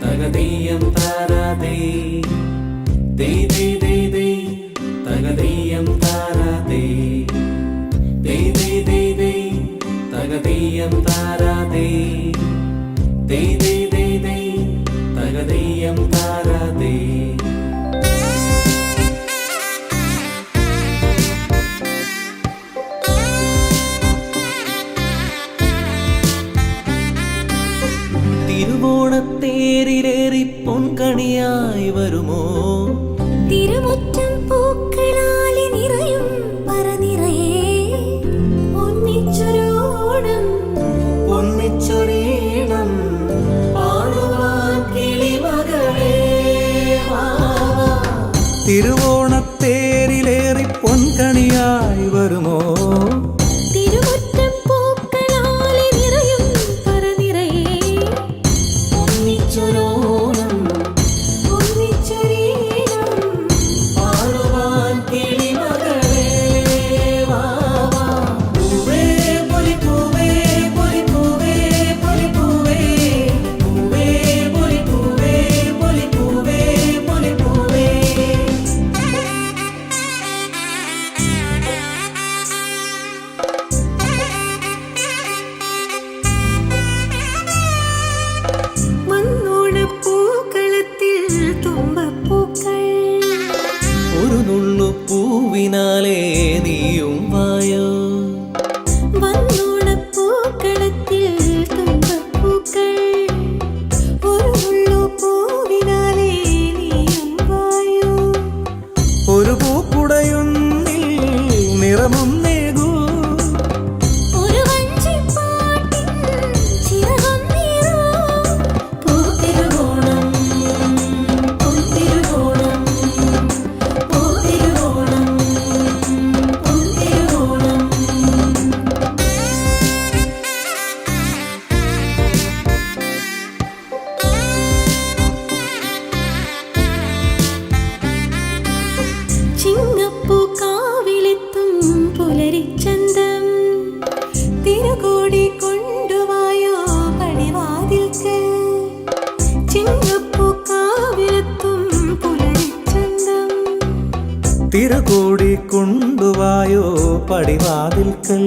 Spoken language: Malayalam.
തകതീയം താരാതേ ദേ ദേ ദേ ദേ തകതീയം താരാതേ ദേ ദേ ദേ ദേ തകതീയം താരാതേ ദേ ദേ ദേ ദേ തകതീയം താരാതേ തിരുവോണത്തേരിലേറി പൊൻകണിയായി വരുമോ തിരുമുറ്റം പൂക്കളാലെ നിറയും പറനിറയെ ഒന്നിച്ചൊരോണം ഒന്നിച്ചൊരീണം പാടുവാൻ കിളിമകളേ തിരുവോണത്തേരിലേറി പൊൻകണിയായി വരുമോ പൂവിനാലേ നീയും വായോ വന്നോണപ്പൂക്കളത്തിൽ തുമ്പപ്പൂക്കൾ ഒരു നുള്ളു പൂവിനാലേ നീയും വായോ ഒരു പൂക്കുടയൊന്നിൽ നിറമും നേകൂ ഒരു വഞ്ചിപ്പാട്ടിൻ ചിറകും നീറൂ പൂത്തിരുവോണം പൂത്തിരുവോണം ചിങ്ങപ്പൂക്കാവിലെത്തും പുലരിച്ചന്തം തിരുകോടി കൊണ്ടുവായോ പടിവാതിൽക്കൽ ചിങ്ങപ്പൂക്കാവിലെത്തും പുലരിച്ചന്തം തിരുകോടി കൊണ്ടുവായോ പടിവാതിൽക്കൽ